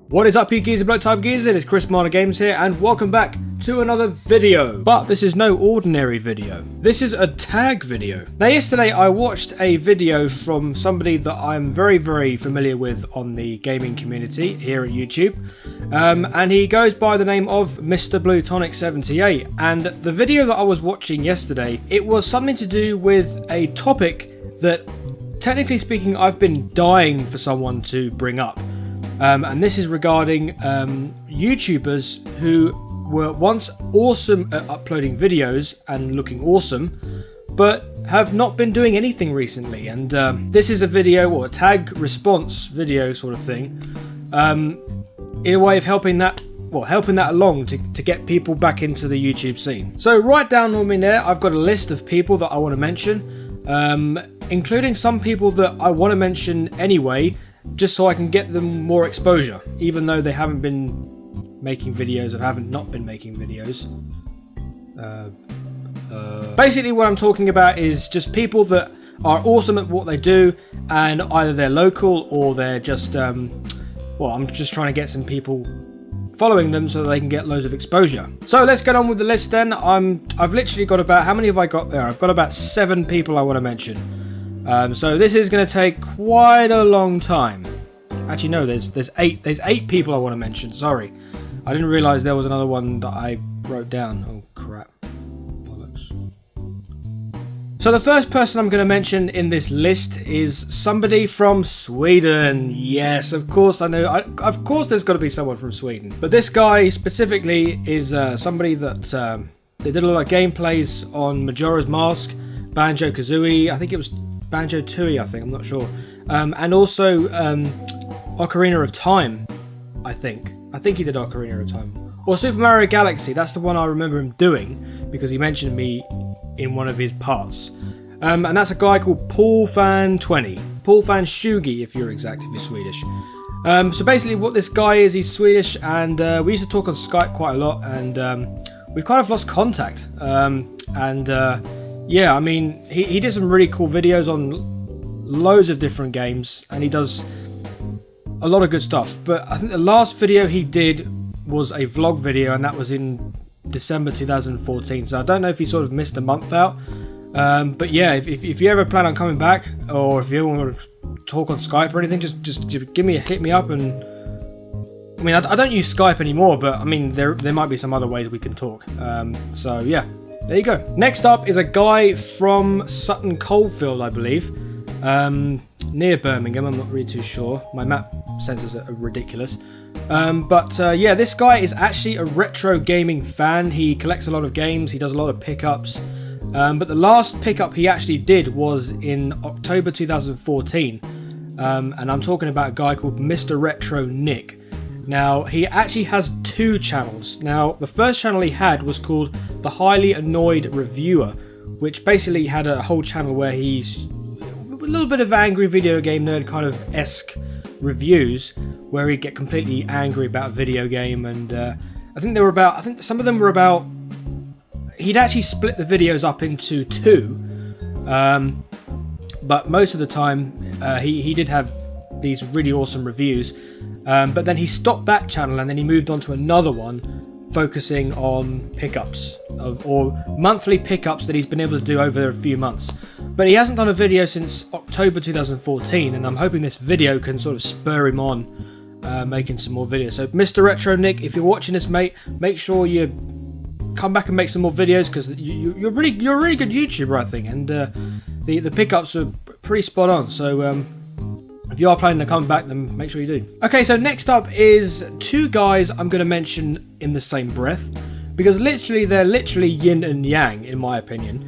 What is up, you geezer bloke type geezer? It's Chris Marner Games here, and welcome back to another video. But this is no ordinary video. This is a tag video. Now, yesterday I watched a video from somebody that I'm very familiar with on the gaming community here at YouTube, and he goes by the name of Mr. bluetonic78. And the video that I was watching yesterday, it was something to do with a topic that, technically speaking, I've been dying for someone to bring up. And this is regarding YouTubers who were once awesome at uploading videos and looking awesome, but have not been doing anything recently. And this is a video, or a tag response video sort of thing, in a way of helping that along to get people back into the YouTube scene. So right down on me there, I've got a list of people that I want to mention, including some people that I want to mention anyway, just so I can get them more exposure, even though they haven't been making videos or haven't not been making videos. Basically what I'm talking about is just people that are awesome at what they do, and either they're local or they're just, well, I'm just trying to get some people following them so that they can get loads of exposure. So let's get on with the list then. I've literally got about, how many have I got there? I've got about 7 people I want to mention. So this is going to take quite a long time. Actually, no, there's 8 people I want to mention. Sorry, I didn't realise there was another one that I wrote down. Oh crap! Bollocks. So the first person I'm going to mention in this list is somebody from Sweden. Yes, of course I know. Of course, there's got to be someone from Sweden. But this guy specifically is somebody that they did a lot of gameplays on Majora's Mask, Banjo-Kazooie. I think it was Banjo-Tooie, I'm not sure. And also Ocarina of Time, I think he did Ocarina of Time. Or Super Mario Galaxy, that's the one I remember him doing, because he mentioned me in one of his parts. And that's a guy called Paulfan20. Paulfan20, if you're exactly Swedish. So basically what this guy is, he's Swedish, and we used to talk on Skype quite a lot, and we've kind of lost contact. Yeah, I mean, he did some really cool videos on loads of different games, and he does a lot of good stuff. But I think the last video he did was a vlog video, and that was in December 2014. So I don't know if he sort of missed a month out. But yeah, if you ever plan on coming back, or if you ever want to talk on Skype or anything, just hit me up. And I mean, I don't use Skype anymore, but I mean, there might be some other ways we can talk. So yeah. There you go. Next up is a guy from Sutton Coldfield, I believe, near Birmingham. I'm not really too sure. My map sensors are ridiculous. Yeah, this guy is actually a retro gaming fan. He collects a lot of games. He does a lot of pickups. But the last pickup he actually did was in October 2014. And I'm talking about a guy called Mr. Retro Nick. Now, he actually has 2 channels. Now, the first channel he had was called The Highly Annoyed Reviewer, which basically had a whole channel where he's a little bit of angry video game nerd kind of esque reviews, where he'd get completely angry about a video game. And I think some of them were about, he'd actually split the videos up into 2, but most of the time he did have these really awesome reviews. But then he stopped that channel, and then he moved on to another one focusing on pickups or monthly pickups that he's been able to do over a few months. But he hasn't done a video since October 2014, and I'm hoping this video can sort of spur him on making some more videos. So Mr. Retro Nick, if you're watching this, mate, make sure you come back and make some more videos, because you're a really good YouTuber, I think, and the pickups are pretty spot on. So if you are planning to come back, then make sure you do. Okay, so next up is 2 guys I'm going to mention in the same breath, because they're literally yin and yang, in my opinion,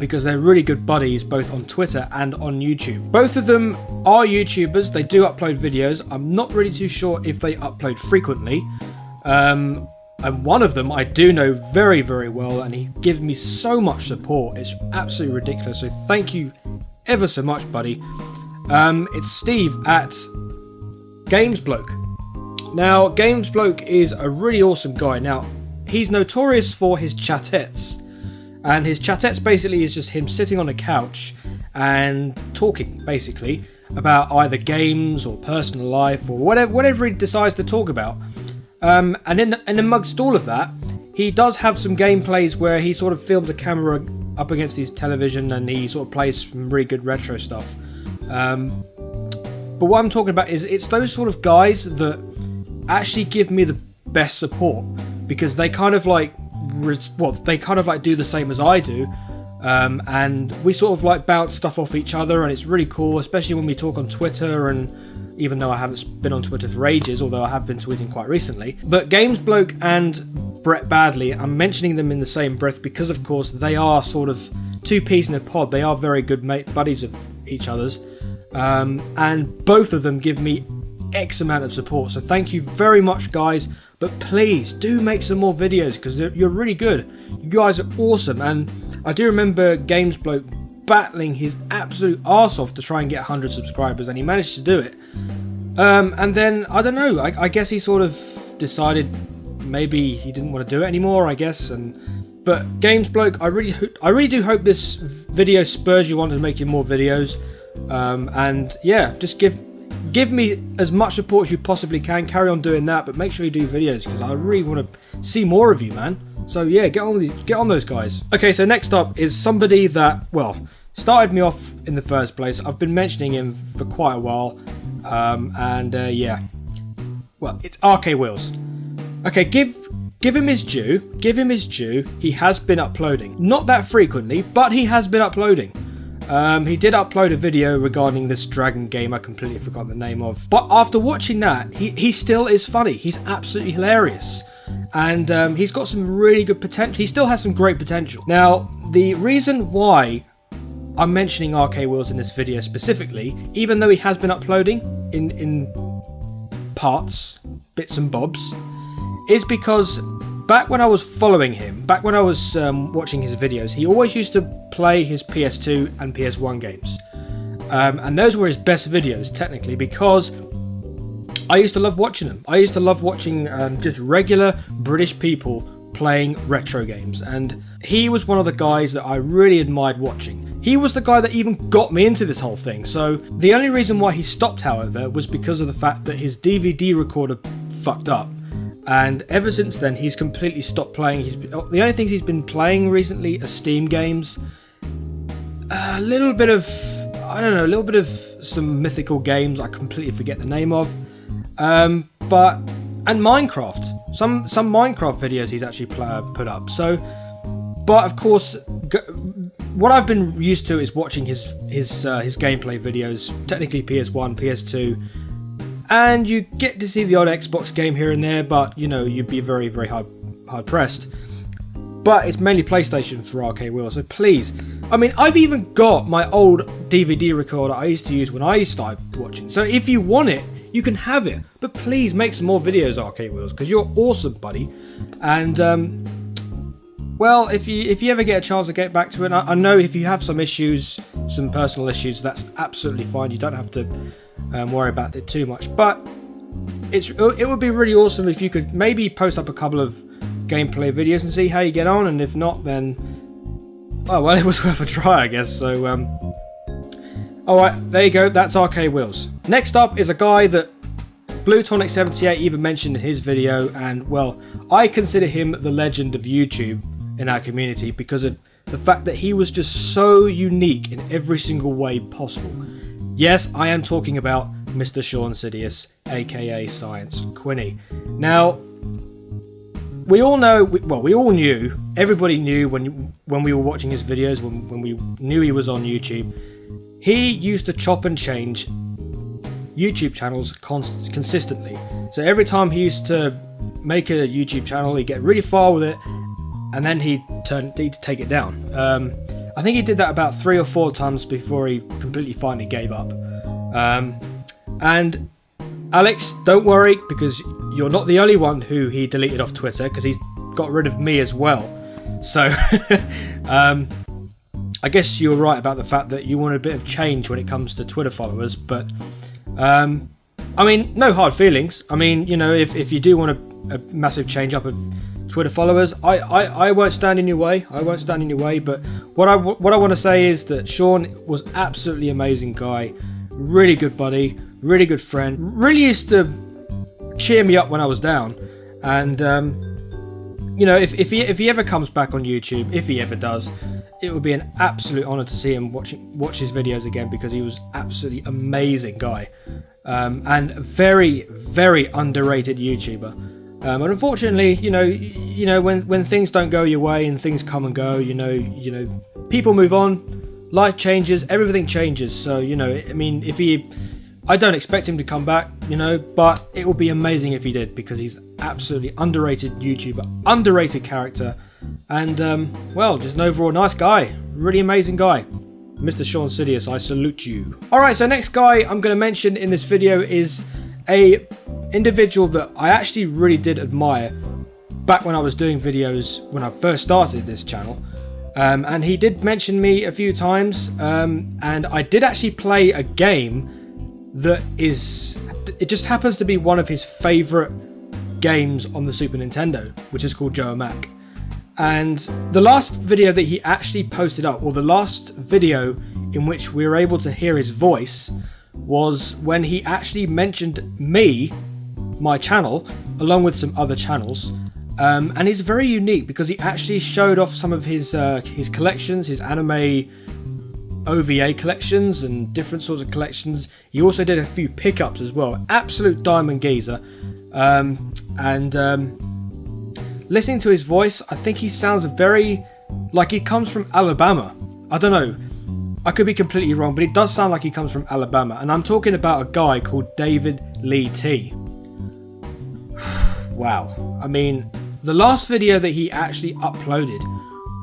because they're really good buddies both on Twitter and on YouTube. Both of them are YouTubers. They do upload videos. I'm not really too sure if they upload frequently. And one of them I do know very well, and he gives me so much support. It's absolutely ridiculous. So thank you ever so much, buddy. It's Steve at GamesBloke. Now, GamesBloke is a really awesome guy. Now, he's notorious for his chatettes, and his chatettes basically is just him sitting on a couch and talking, basically. about either games or personal life or whatever he decides to talk about. And amongst all of that, he does have some gameplays where he sort of films a camera up against his television and he sort of plays some really good retro stuff. But what I'm talking about is it's those sort of guys that actually give me the best support, because they kind of like do the same as I do, and we sort of like bounce stuff off each other, and it's really cool, especially when we talk on Twitter. And even though I haven't been on Twitter for ages, although I have been tweeting quite recently. But Games Bloke and Brett Badley, I'm mentioning them in the same breath because, of course, they are sort of two peas in a pod. They are very good buddies of each other's, and both of them give me X amount of support. So thank you very much, guys. But please do make some more videos, because you're really good. You guys are awesome. And I do remember Games Bloke battling his absolute arse off to try and get 100 subscribers, and he managed to do it. And then, I don't know, I guess he sort of decided maybe he didn't want to do it anymore, I guess. But Games Bloke, I really do hope this video spurs you on to making more videos. And yeah, just give me as much support as you possibly can. Carry on doing that, but make sure you do videos, because I really want to see more of you, man. So yeah, get on those guys. Okay, so next up is somebody that, well, started me off in the first place. I've been mentioning him for quite a while, yeah, well, it's RKWheels. Okay, give him his due. Give him his due. He has been uploading, not that frequently, but he has been uploading. He did upload a video regarding this dragon game I completely forgot the name of. But after watching that, he still is funny. He's absolutely hilarious. And he's got some really good potential. He still has some great potential. Now, the reason why I'm mentioning RKWheels in this video specifically, even though he has been uploading in parts, bits and bobs, is because back when I was following him, back when I was watching his videos, he always used to play his PS2 and PS1 games. And those were his best videos, technically, because I used to love watching them. I used to love watching just regular British people playing retro games. And he was one of the guys that I really admired watching. He was the guy that even got me into this whole thing. So the only reason why he stopped, however, was because of the fact that his DVD recorder fucked up. And ever since then, he's completely stopped playing. The only things he's been playing recently are Steam games. A little bit of some mythical games I completely forget the name of. And Minecraft. Some Minecraft videos he's actually put up. So, but of course, what I've been used to is watching his gameplay videos. Technically PS1, PS2. And you get to see the odd Xbox game here and there, but you know, you'd be very, very hard pressed. But it's mainly PlayStation for RKWheels, so please. I mean, I've even got my old DVD recorder I used to use when I started watching. So if you want it, you can have it. But please make some more videos, RKWheels, because you're awesome, buddy. And well, if you ever get a chance to get back to it, I know if you have some issues, some personal issues, that's absolutely fine. You don't have to worry about it too much, but it would be really awesome if you could maybe post up a couple of gameplay videos and see how you get on, and if not, then oh well, it was worth a try, I guess. So alright, there you go, that's RKWheels. Next up is a guy that bluetonic78 even mentioned in his video, and well, I consider him the legend of YouTube in our community because of the fact that he was just so unique in every single way possible. Yes, I am talking about Mr. SeanSidious, aka Science Quinny. Now, we all know, we all knew, everybody knew when we were watching his videos, when we knew he was on YouTube, he used to chop and change YouTube channels consistently. So every time he used to make a YouTube channel, he'd get really far with it, and then he'd take it down. I think he did that about 3 or 4 times before he completely finally gave up. And Alex, don't worry, because you're not the only one who he deleted off Twitter, because he's got rid of me as well. So I guess you're right about the fact that you want a bit of change when it comes to Twitter followers, but I mean, no hard feelings. I mean, you know, if you do want a massive change up of Twitter followers, I won't stand in your way. I won't stand in your way. But what I want to say is that Sean was absolutely amazing guy. really good buddy, really good friend. Really used to cheer me up when I was down. And you know, if he ever comes back on YouTube, if he ever does, it would be an absolute honour to see him watch his videos again, because he was absolutely amazing guy, and very, very underrated YouTuber. And unfortunately, you know, when things don't go your way and things come and go, you know, people move on, life changes, everything changes. So, you know, I mean, I don't expect him to come back, you know, but it would be amazing if he did, because he's absolutely underrated YouTuber, underrated character, and well, just an overall nice guy, really amazing guy. Mr. SeanSidious, I salute you. Alright, so next guy I'm going to mention in this video is a individual that I actually really did admire back when I was doing videos when I first started this channel, and he did mention me a few times, and I did actually play a game that it just happens to be one of his favourite games on the Super Nintendo, which is called Joe Mac. And the last video that he actually posted up, or the last video in which we were able to hear his voice, was when he actually mentioned me, my channel, along with some other channels, and he's very unique because he actually showed off some of his collections, his anime OVA collections and different sorts of collections. He also did a few pickups as well. Absolute diamond geezer. Listening to his voice, I think he sounds very like he comes from Alabama. I don't know, I could be completely wrong, but it does sound like he comes from Alabama. And I'm talking about a guy called David Leet. Wow. I mean, the last video that he actually uploaded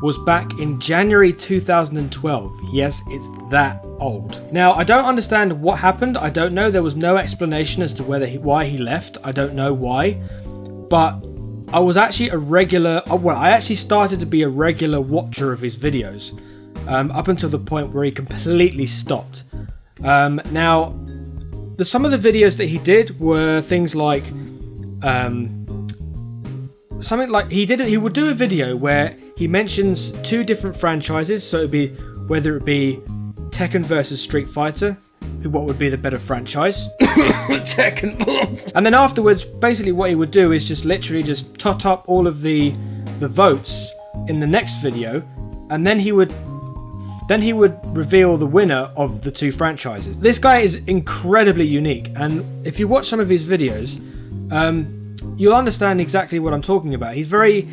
was back in January 2012. Yes, it's that old. Now, I don't understand what happened. I don't know. There was no explanation as to why he left. I don't know why. But I was actually I actually started to be a regular watcher of his videos, up until the point where he completely stopped. Now, some of the videos that he did were things like, something like he would do a video where he mentions two different franchises, so it'd be whether it be Tekken versus Street Fighter, what would be the better franchise. Tekken. And then afterwards, basically what he would do is just literally just tot up all of the votes in the next video, and then he would reveal the winner of the two franchises. This guy is incredibly unique, and if you watch some of his videos, you'll understand exactly what I'm talking about. He's very,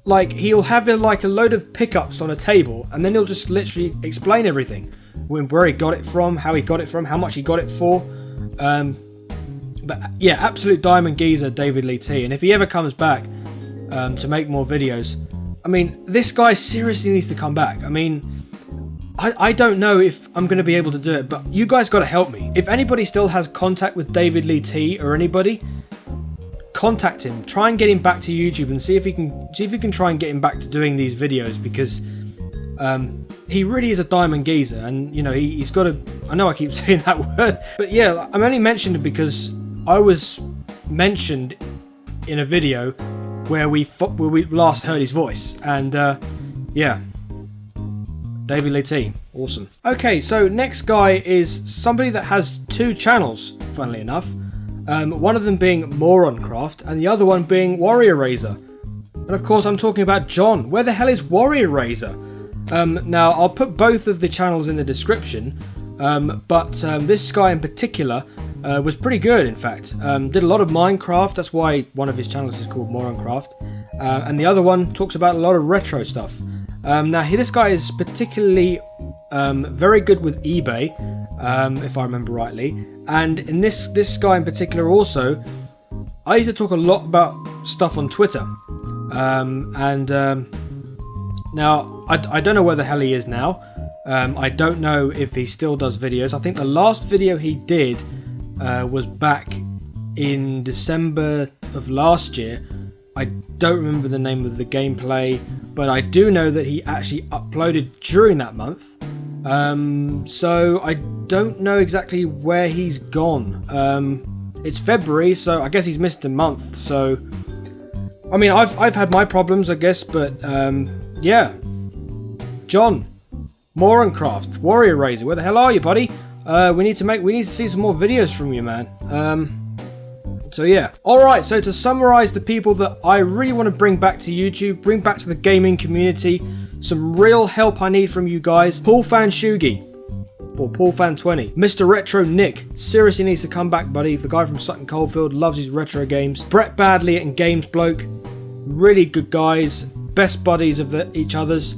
like, he'll have like a load of pickups on a table, and then he'll just literally explain everything, where he got it from, how he got it from, how much he got it for. But yeah, absolute diamond geezer, David Leet. And if he ever comes back to make more videos, I mean, this guy seriously needs to come back. I mean, I don't know if I'm going to be able to do it, but you guys got to help me. If anybody still has contact with David Leet or anybody, contact him. Try and get him back to YouTube and see if you can try and get him back to doing these videos, because he really is a diamond geezer, and you know, he's got a, I know I keep saying that word, but yeah, I'm only mentioning it because I was mentioned in a video where we last heard his voice, and yeah, David Leet, awesome. Okay, so next guy is somebody that has two channels, funnily enough, one of them being Moroncraft and the other one being Warrior Razor. And of course I'm talking about John. Where the hell is Warrior Razor? Now, I'll put both of the channels in the description, but this guy in particular was pretty good, in fact. Did a lot of Minecraft, that's why one of his channels is called Moroncraft, and the other one talks about a lot of retro stuff. Now, this guy is particularly very good with eBay, if I remember rightly, and in this guy in particular also, I used to talk a lot about stuff on Twitter, now, I don't know where the hell he is now. I don't know if he still does videos. I think the last video he did was back in December of last year. I don't remember the name of the gameplay, but I do know that he actually uploaded during that month. So I don't know exactly where he's gone. It's February, so I guess he's missed a month. So, I mean, I've had my problems, I guess, but yeah. John, Moroncraft, Warrior Razor, where the hell are you, buddy? we need to see some more videos from you, man. So yeah. Alright, so to summarize the people that I really want to bring back to YouTube, bring back to the gaming community, some real help I need from you guys. Paulfan Shugi, or Paulfan20. Mr. Retro Nick, seriously needs to come back, buddy. The guy from Sutton Coldfield, loves his retro games. Brett Badley and Games Bloke, really good guys, best buddies of each other's.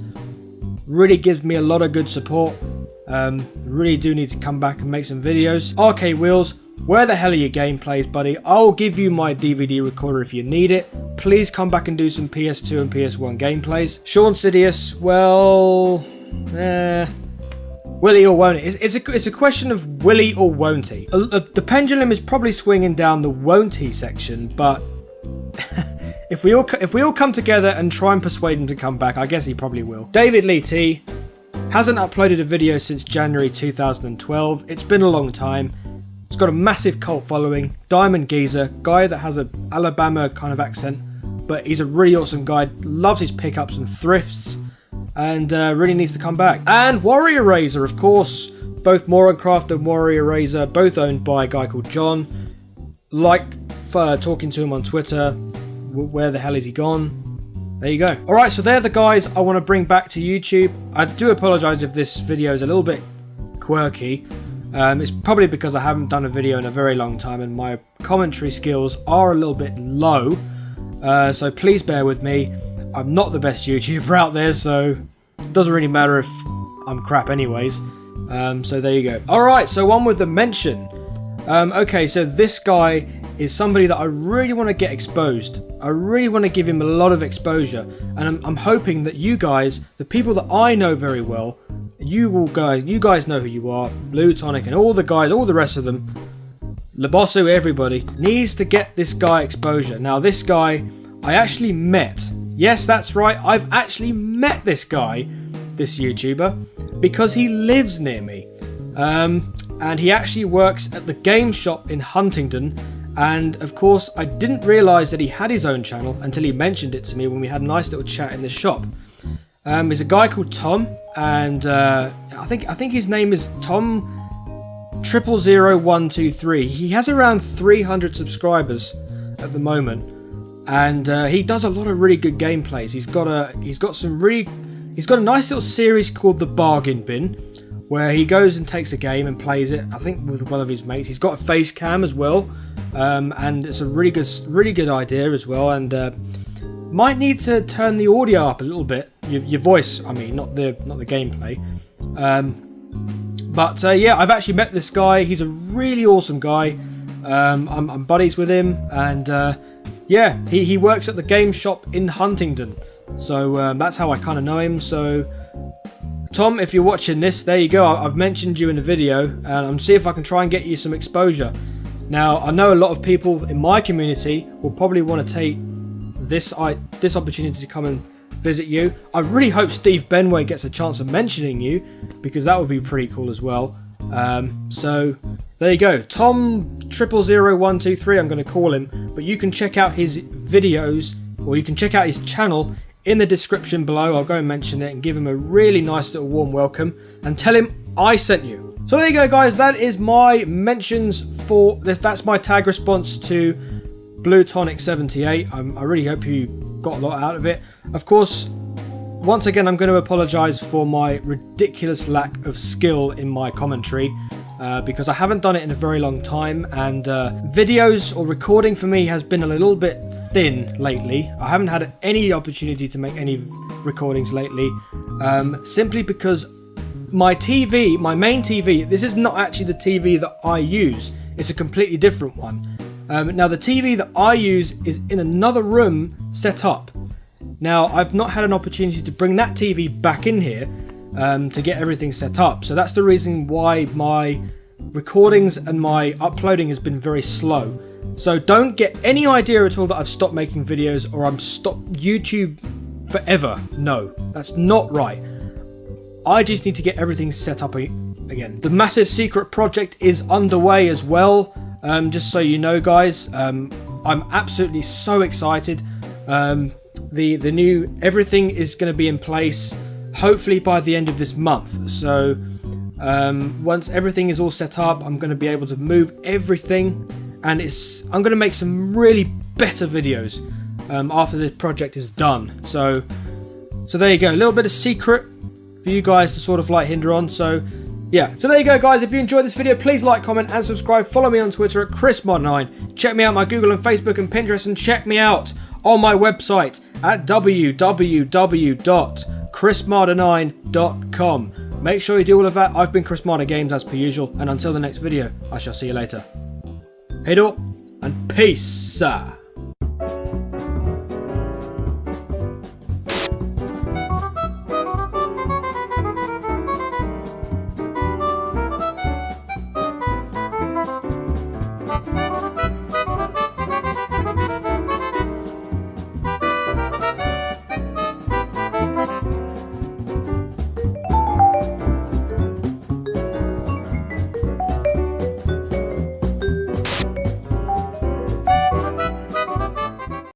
Really gives me a lot of good support. Really do need to come back and make some videos. RKWheels, where the hell are your gameplays, buddy? I'll give you my DVD recorder if you need it. Please come back and do some PS2 and PS1 gameplays. SeanSidious, well, will he or won't he? It's a question of will he or won't he. The pendulum is probably swinging down the won't he section, but if we all come together and try and persuade him to come back, I guess he probably will. David Leet hasn't uploaded a video since January 2012. It's been a long time. He's got a massive cult following. Diamond Geezer, guy that has an Alabama kind of accent, but he's a really awesome guy. Loves his pickups and thrifts, and really needs to come back. And Warrior Razor, of course. Both Morancraft and Warrior Razor, both owned by a guy called John. Like talking to him on Twitter. Where the hell is he gone? There you go. Alright, so they're the guys I want to bring back to YouTube. I do apologise if this video is a little bit quirky. It's probably because I haven't done a video in a very long time and my commentary skills are a little bit low. So please bear with me. I'm not the best YouTuber out there, so it doesn't really matter if I'm crap anyways. So there you go. Alright, so on with the mention. Okay, so this guy is somebody that I really want to get exposed. I really want to give him a lot of exposure, and I'm hoping that you guys, the people that I know very well, you guys know who you are, Bluetonic and all the guys, all the rest of them, Labosu, everybody, needs to get this guy exposure. Now this guy, I actually met. Yes, that's right, I've actually met this guy, this YouTuber, because he lives near me. And he actually works at the game shop in Huntingdon. And of course, I didn't realise that he had his own channel until he mentioned it to me when we had a nice little chat in the shop. He's a guy called Tom, and I think his name is Tom 000123. He has around 300 subscribers at the moment, and he does a lot of really good gameplays. He's got a nice little series called The Bargain Bin, where he goes and takes a game and plays it. I think with one of his mates. He's got a face cam as well. And it's a really good idea as well, and might need to turn the audio up a little bit, your voice, I mean, not the gameplay. But yeah, I've actually met this guy. He's a really awesome guy. I'm buddies with him, and yeah, he works at the game shop in Huntingdon, so that's how I kind of know him. So Tom, if you're watching this, there you go. I've mentioned you in the video, and I'm seeing if I can try and get you some exposure. Now, I know a lot of people in my community will probably want to take this opportunity to come and visit you. I really hope Steve Benway gets a chance of mentioning you, because that would be pretty cool as well. So there you go, Tom 000123, I'm going to call him, but you can check out his videos, or you can check out his channel in the description below. I'll go and mention it and give him a really nice little warm welcome and tell him I sent you. So there you go, guys, that is my mentions for this. That's my tag response to bluetonic78. I really hope you got a lot out of it. Of course, once again, I'm going to apologise for my ridiculous lack of skill in my commentary, because I haven't done it in a very long time, and videos or recording for me has been a little bit thin lately. I haven't had any opportunity to make any recordings lately, simply because my TV, my main TV, this is not actually the TV that I use. It's a completely different one. Now the TV that I use is in another room set up. Now I've not had an opportunity to bring that TV back in here to get everything set up. So that's the reason why my recordings and my uploading has been very slow. So don't get any idea at all that I've stopped making videos or I'm stopped YouTube forever. No, that's not right. I just need to get everything set up again. The massive secret project is underway as well. Just so you know, guys, I'm absolutely so excited. The new everything is going to be in place hopefully by the end of this month. So Once everything is all set up, I'm going to be able to move everything, and I'm going to make some really better videos after this project is done. So there you go, a little bit of secret for you guys to sort of like hinder on. So yeah, so there you go guys. If you enjoyed this video, please like, comment and subscribe. Follow me on Twitter at ChrisMod9. Check me out on my Google and Facebook and Pinterest, and check me out on my website at www.chrismarder9.com. Make sure you do all of that. I've been Chris Marder Games as per usual, and until the next video, I shall see you later. Hey do, and peace.